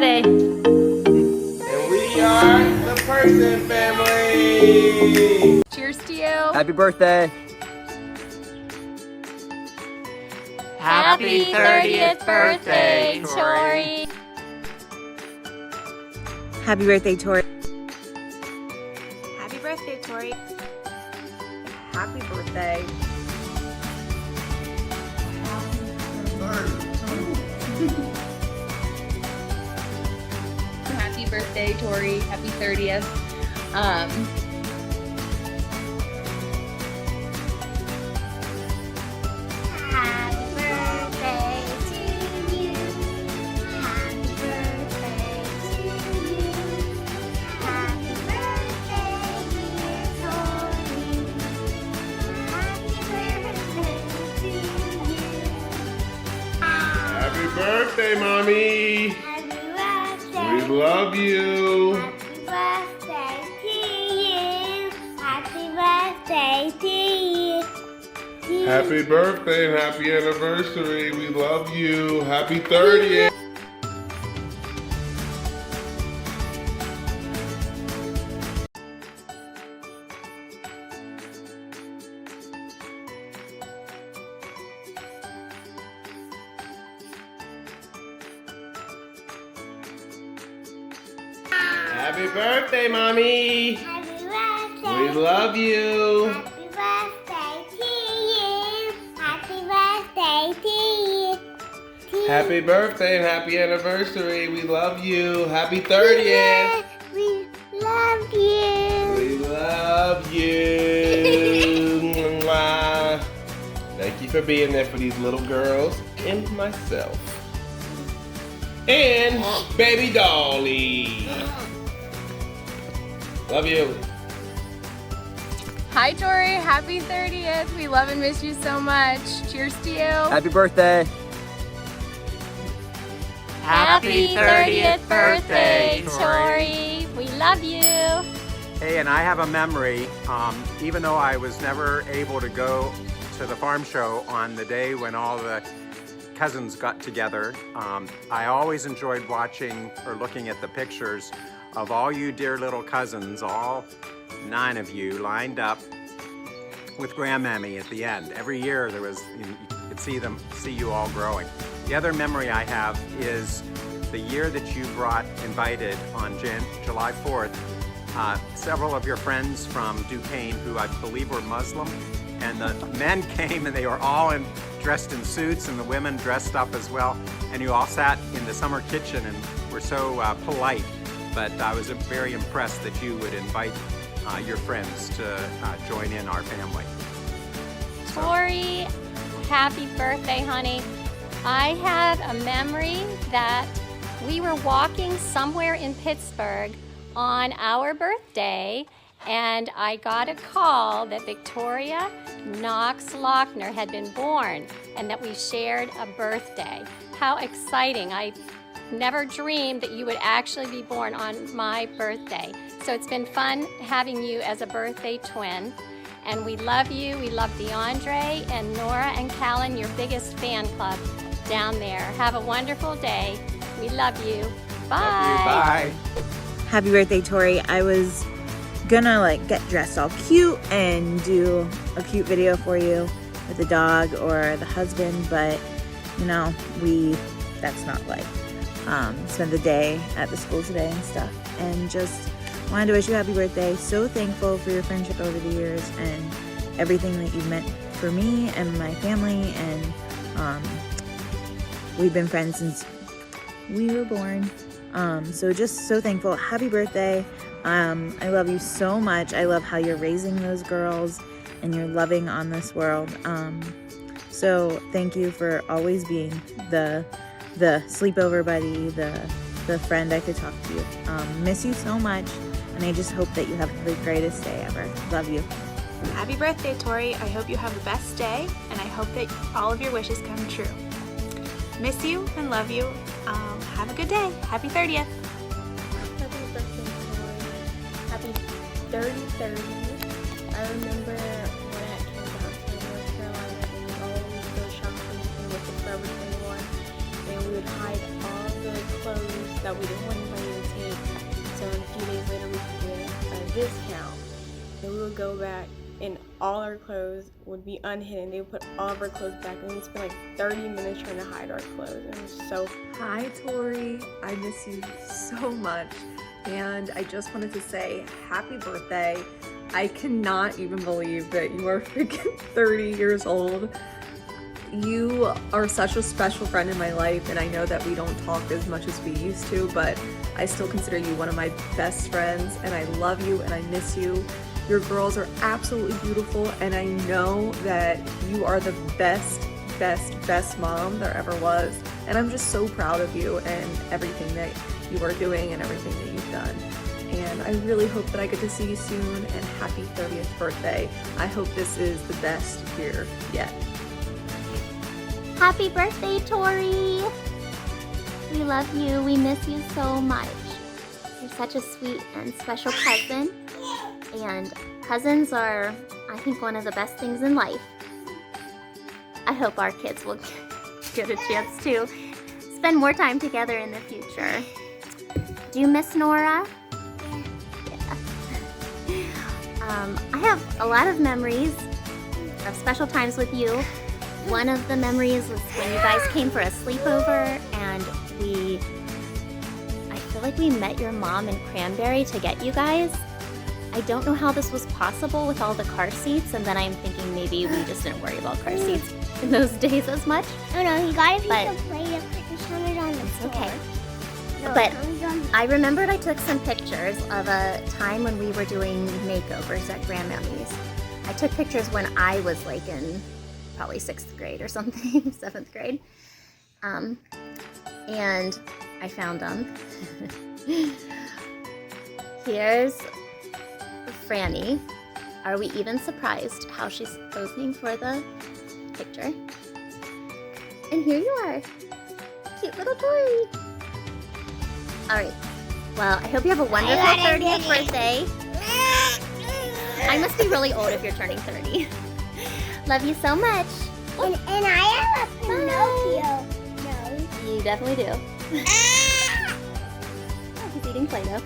Daddy. And we are the Person family. Cheers to you. Happy birthday. Happy 30th birthday, Tory. Happy birthday, Tory. Happy birthday, Tory. Happy birthday. Happy birthday, Tory. Happy 30th. Happy birthday, Mommy. Happy birthday. We love you. Happy birthday to you. Happy birthday to you. Happy birthday and happy anniversary. We love you. Happy 30th. Happy birthday, Mommy. Happy birthday. We love you. Happy birthday to you. Happy birthday to you. Happy birthday and happy anniversary. We love you. Happy 30th. We love you. We love you. Mwah. Thank you for being there for these little girls and myself. And baby Dolly. Love you. Hi, Tory. Happy 30th. We love and miss you so much. Cheers to you. Happy birthday. Happy 30th birthday, Tory. We love you. Hey, and I have a memory, even though I was never able to go to the farm show on the day when all the cousins got together, I always enjoyed watching or looking at the pictures of all you dear little cousins, all 9 of you lined up with Grandmammy at the end. Every year there was, you could see you all growing. The other memory I have is the year that you invited on July 4th, several of your friends from Duquesne, who I believe were Muslim, and the men came and they were all dressed in suits, and the women dressed up as well, and you all sat in the summer kitchen and were so polite. But I was very impressed that you would invite your friends to join in our family. Tory, happy birthday, honey. I have a memory that we were walking somewhere in Pittsburgh on our birthday, and I got a call that Victoria Knox Lochner had been born and that we shared a birthday. How exciting. I never dreamed that you would actually be born on my birthday. So it's been fun having you as a birthday twin. And we love you. We love DeAndre and Nora and Callan, your biggest fan club down there. Have a wonderful day. We love you. Bye. Love you. Bye. Happy birthday, Tory. I was gonna get dressed all cute and do a cute video for you with the dog or the husband, but you know, that's not life. Spent the day at the school today and stuff, and just wanted to wish you a happy birthday. So thankful for your friendship over the years and everything that you've meant for me and my family, and we've been friends since we were born. So just so thankful. Happy birthday. I love you so much. I love how you're raising those girls and you're loving on this world. So thank you for always being the sleepover buddy, the friend I could talk to. Miss you so much, and I just hope that you have the greatest day ever. Love you. Happy birthday, Tory. I hope you have the best day, and I hope that all of your wishes come true. Miss you and love you. Have a good day. Happy 30th. Happy birthday, Tory. Happy 30-30. I remember when I came down to North Carolina, we would always go shopping with the Forever 21, and we would hide all the clothes that that we didn't want anybody to take. So a few days later we could get a discount. And we would go back and all our clothes would be unhidden. They would put all of our clothes back and we'd spend like 30 minutes trying to hide our clothes. It was so Hi Tory, I miss you so much, and I just wanted to say happy birthday. I cannot even believe that you are freaking 30 years old. You are such a special friend in my life, and I know that we don't talk as much as we used to, but I still consider you one of my best friends, and I love you and I miss you. Your girls are absolutely beautiful, and I know that you are the best mom there ever was. And I'm just so proud of you and everything that you are doing and everything that you've done. And I really hope that I get to see you soon, and happy 30th birthday. I hope this is the best year yet. Happy birthday, Tory! We love you. We miss you so much. You're such a sweet and special cousin. And cousins are, I think, one of the best things in life. I hope our kids will get a chance to spend more time together in the future. Do you miss Nora? Yeah. I have a lot of memories of special times with you. One of the memories was when you guys came for a sleepover, and I feel like we met your mom in Cranberry to get you guys. I don't know how this was possible with all the car seats, and then I'm thinking maybe we just didn't worry about car seats in those days as much. Oh no, you gotta piece of plate up and shove it on the floor. Okay. No, But I I remembered I took some pictures of a time when we were doing makeovers at Grandmammy's. I took pictures when I was like in probably 6th grade or something, 7th grade. And I found them. Here's Franny. Are we even surprised how she's posing for the picture? And here you are. Cute little Tory. Alright. Well, I hope you have a wonderful 30th birthday. I must be really old if you're turning 30. Love you so much. And I have a Pinocchio nose. You definitely do. Oh, he's eating Play-Doh.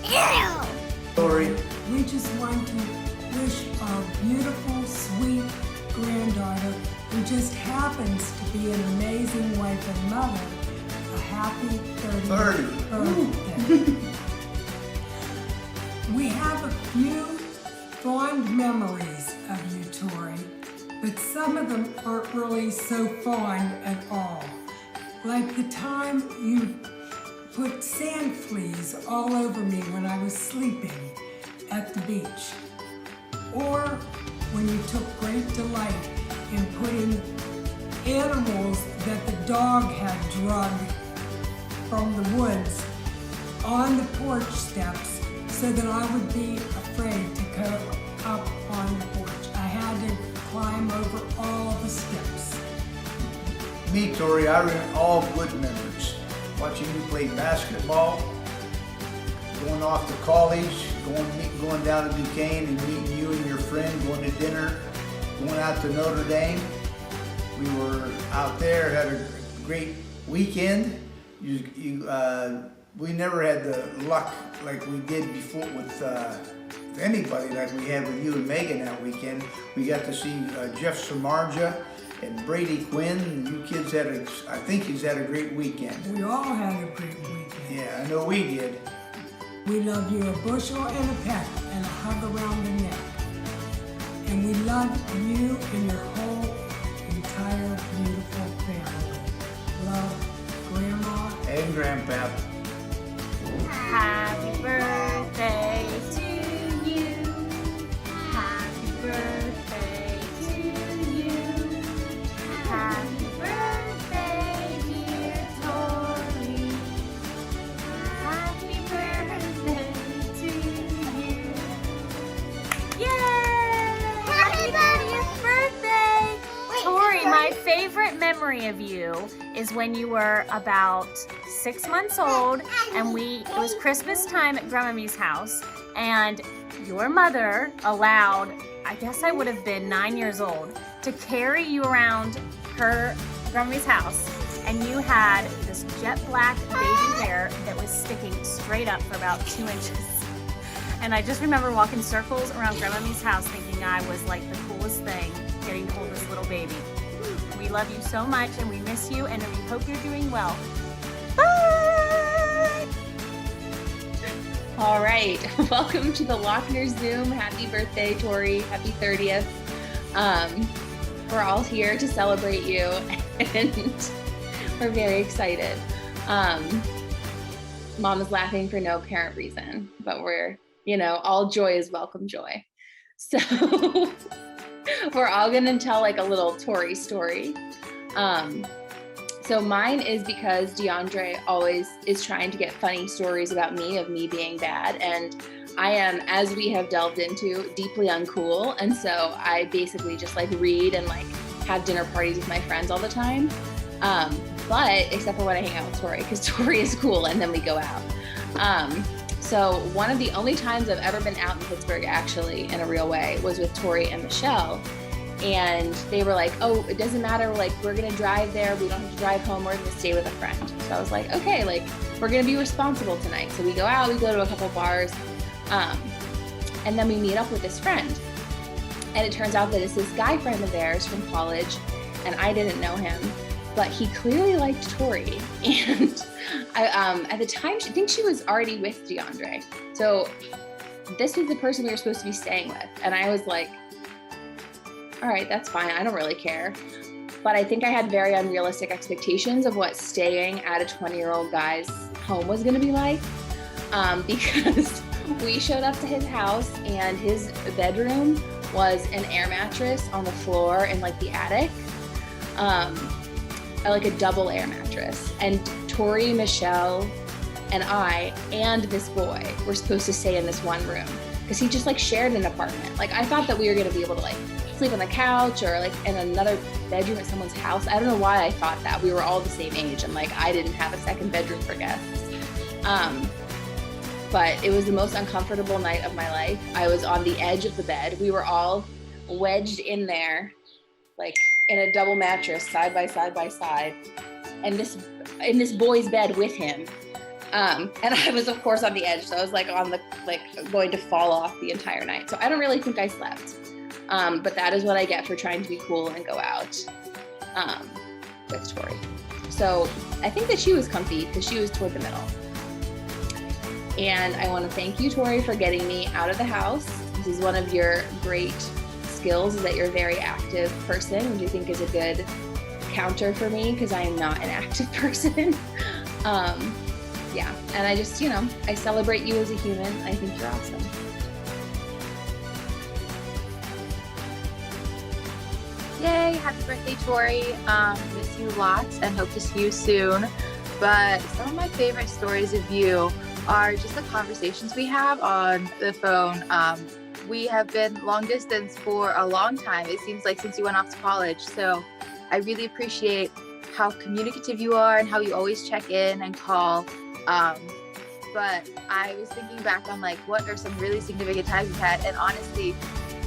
Ew! Tory, we just want to wish our beautiful, sweet granddaughter, who just happens to be an amazing wife and mother, a happy 30th birthday. We have a few fond memories of you, Tory, but some of them aren't really so fond at all. Like the time you put sand fleas all over me when I was sleeping at the beach. Or when you took great delight in putting animals that the dog had drugged from the woods on the porch steps so that I would be afraid to go up on the porch. I had to climb over all the steps. Me, Tory, I remember all good memories. Watching you play basketball, going off to college, going down to Duquesne and meeting you and your friend, going to dinner, going out to Notre Dame. We were out there, had a great weekend. We never had the luck like we did before with anybody like we had with you and Megan that weekend. We got to see Jeff Samardzija and Brady Quinn. You kids I think he's had a great weekend. We all had a great weekend. Yeah, I know we did. We love you a bushel and a peck and a hug around the neck. And we love you and your whole entire beautiful family. Love, Grandma and Grandpa. Happy birthday to you. Happy birthday to you. Happy birthday, dear Tory. Happy birthday to you. Yay! Happy 30th birthday! Tory, my favorite memory of you is when you were about 6 months old, and it was Christmas time at Grandmammy's house, and your mother allowed, I guess I would have been 9 years old, to carry you around her Grandmammy's house and you had this jet black baby hair that was sticking straight up for about 2 inches. And I just remember walking circles around Grandmommy's house thinking I was like the coolest thing getting to hold this little baby. We love you so much and we miss you and we hope you're doing well. Bye! All right, welcome to the Lochner Zoom. Happy birthday, Tory. Happy 30th. We're all here to celebrate you and we're very excited. Mom is laughing for no apparent reason, but we're, all joy is welcome joy. So we're all gonna tell like a little Tory story. So mine is because DeAndre always is trying to get funny stories about me, of me being bad. And I am, as we have delved into, deeply uncool. And so I basically just like read and like have dinner parties with my friends all the time. But except for when I hang out with Tory, because Tory is cool and then we go out. So one of the only times I've ever been out in Pittsburgh actually in a real way was with Tory and Michelle. And they were like, oh, it doesn't matter, like we're gonna drive there, we don't have to drive home, we're gonna stay with a friend. So I was like, okay, like we're gonna be responsible tonight. So we go out, we go to a couple bars, and then we meet up with this friend. And it turns out that it's this guy friend of theirs from college, and I didn't know him, but he clearly liked Tory. And I, at the time, I think she was already with DeAndre. So this was the person we were supposed to be staying with. And I was like, all right, that's fine. I don't really care. But I think I had very unrealistic expectations of what staying at a 20-year-old guy's home was gonna be like. Because we showed up to his house and his bedroom was an air mattress on the floor in like the attic. Like a double air mattress. And Tory, Michelle, and I, and this boy were supposed to stay in this one room because he just like shared an apartment. Like I thought that we were gonna be able to like sleep on the couch or like in another bedroom at someone's house. I don't know why I thought that. We were all the same age and like I didn't have a second bedroom for guests. But it was the most uncomfortable night of my life. I was on the edge of the bed. We were all wedged in there, like in a double mattress, side by side by side, and in this boy's bed with him. And I was of course on the edge, so I was like on the going to fall off the entire night. So I don't really think I slept. But that is what I get for trying to be cool and go out with Tory. So I think that she was comfy because she was toward the middle. And I want to thank you, Tory, for getting me out of the house. This is one of your great skills, is that you're a very active person, which I think is a good counter for me because I am not an active person. Yeah, and I just, I celebrate you as a human. I think you're awesome. Yay, happy birthday, Tory. Miss you lots and hope to see you soon. But some of my favorite stories of you are just the conversations we have on the phone. We have been long distance for a long time. It seems like since you went off to college. So I really appreciate how communicative you are and how you always check in and call. But I was thinking back on like, what are some really significant times we've had? And honestly,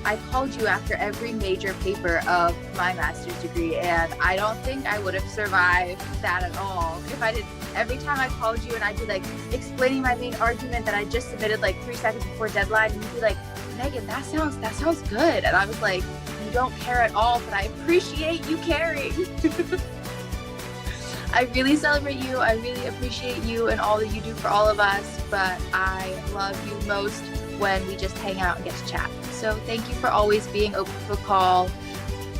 I called you after every major paper of my master's degree, and I don't think I would have survived that at all if I didn't. Every time I called you and I'd be like explaining my main argument that I just submitted like 3 seconds before deadline, and you'd be like, Megan, that sounds good. And I was like, you don't care at all, but I appreciate you caring. I really celebrate you. I really appreciate you and all that you do for all of us, but I love you most when we just hang out and get to chat. So thank you for always being open to a call,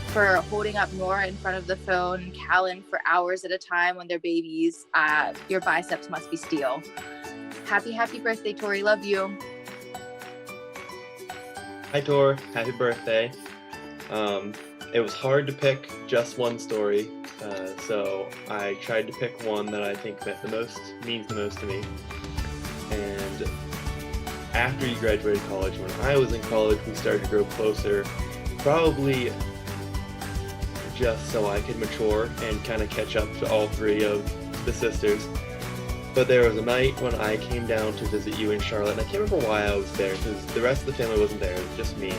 for holding up Nora in front of the phone, and Callan for hours at a time when they're babies. Your biceps must be steel. Happy birthday, Tory. Love you. Hi, Tor. Happy birthday. It was hard to pick just one story, so I tried to pick one that I think means the most to me. And after you graduated college, when I was in college, we started to grow closer, probably just so I could mature and kind of catch up to all 3 of the sisters. But there was a night when I came down to visit you in Charlotte, and I can't remember why I was there, because the rest of the family wasn't there, it was just me.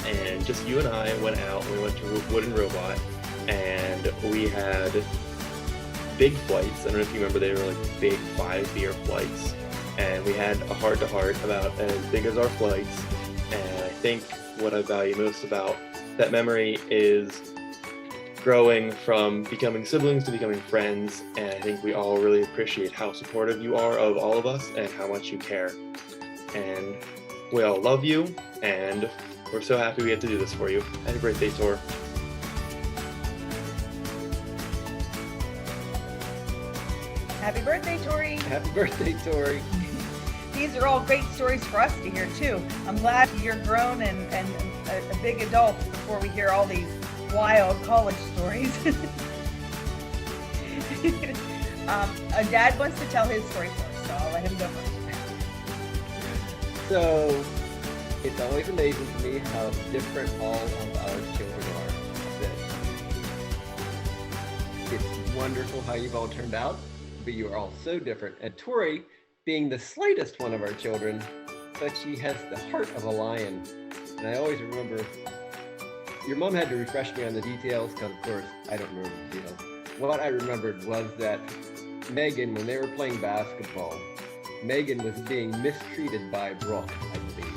And just you and I went out, and we went to Wooden Robot, and we had big flights. I don't know if you remember, they were like big 5-beer flights. And we had a heart-to-heart about as big as our flights. And I think what I value most about that memory is growing from becoming siblings to becoming friends, and I think we all really appreciate how supportive you are of all of us and how much you care. And we all love you, and we're so happy we get to do this for you. Happy birthday, Tor. Happy birthday, Tory. Happy birthday, Tory. These are all great stories for us to hear too. I'm glad you're grown and a big adult before we hear all these wild college stories. Dad wants to tell his story first, so I'll let him go first. So, it's always amazing to me how different all of our children are. It's wonderful how you've all turned out, but you are all so different. And Tori, being the slightest one of our children, but she has the heart of a lion. And I always remember, your mom had to refresh me on the details, because of course, I don't remember the details. What I remembered was that Megan, when they were playing basketball, Megan was being mistreated by Brooke, I believe.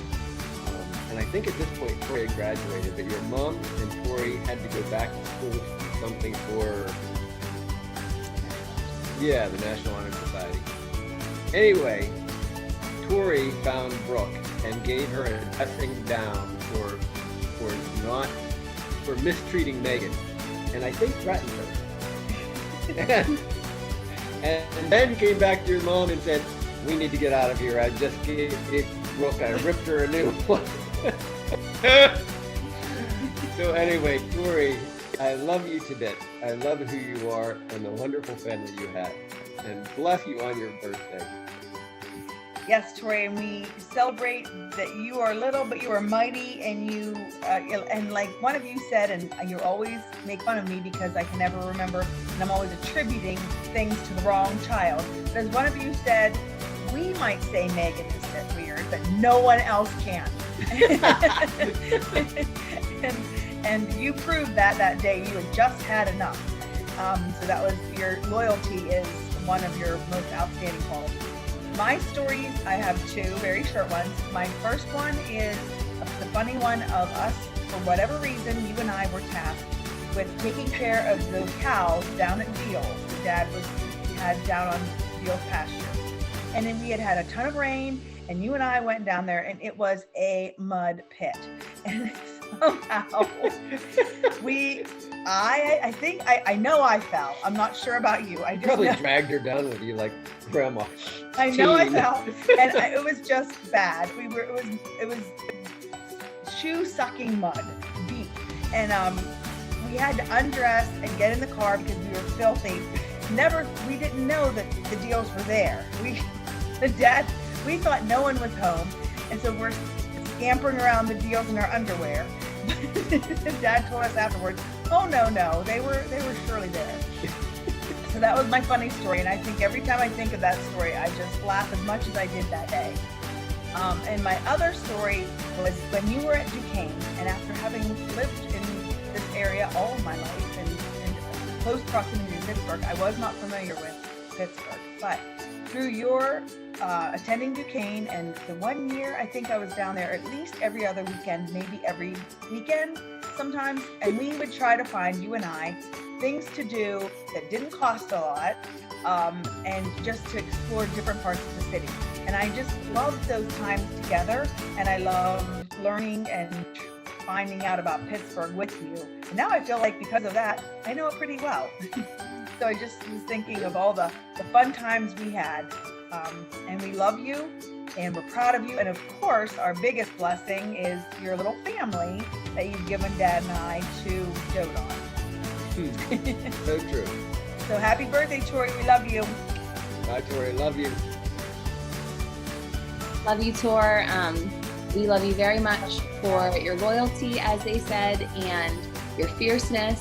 And I think at this point, Tori had graduated, but your mom and Tori had to go back to school for something for, yeah, the National Honor Society. Anyway, Tori found Brooke and gave her a dressing down for mistreating Megan, and I think threatened her. and then came back to your mom and said, "We need to get out of here. I just gave Brooke, I ripped her a new one." So anyway, Tori, I love you to bits. I love who you are and the wonderful family you have. And bless you on your birthday. Yes, Tori, and we celebrate that you are little, but you are mighty, and you, and like one of you said, and you always make fun of me because I can never remember, and I'm always attributing things to the wrong child. But as one of you said, we might say Megan is a bit weird, but no one else can. and you proved that day. You had just had enough. So that was, your loyalty is one of your most outstanding qualities. My stories, I have two very short ones. My first one is the funny one of us, for whatever reason, you and I were tasked with taking care of the cows down at Deals. The dad had down on Deals pasture. And then we had a ton of rain, and you and I went down there, and it was a mud pit. And somehow I think I know I fell. I'm not sure about you. I just Probably dragged her down with you like grandma. I know I fell, and it was just bad. It was shoe sucking mud, deep, and we had to undress and get in the car because we were filthy. We didn't know that the Deals were there. We thought no one was home, and so we're scampering around the Deals in our underwear. Dad told us afterwards, "Oh no, they were surely there." So that was my funny story, and I think every time I think of that story, I just laugh as much as I did that day. And my other story was when you were at Duquesne, and after having lived in this area all of my life and in close proximity to Pittsburgh, I was not familiar with Pittsburgh, but through your attending Duquesne, and the 1 year I think I was down there at least every other weekend, maybe every weekend sometimes, and we would try to find, you and I, things to do that didn't cost a lot, and just to explore different parts of the city. And I just loved those times together, and I loved learning and finding out about Pittsburgh with you. And now I feel like because of that, I know it pretty well. So I just was thinking of all the fun times we had, and we love you, and we're proud of you. And of course, our biggest blessing is your little family that you've given Dad and I to dote on. So true. So happy birthday, Tori. We love you. Bye, Tori. Love you. Love you, Tor. We love you very much for your loyalty, as they said, and your fierceness,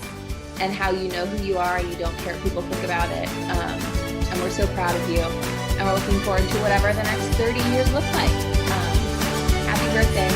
and how you know who you are and you don't care what people think about it. And we're so proud of you. And we're looking forward to whatever the next 30 years look like. Happy birthday.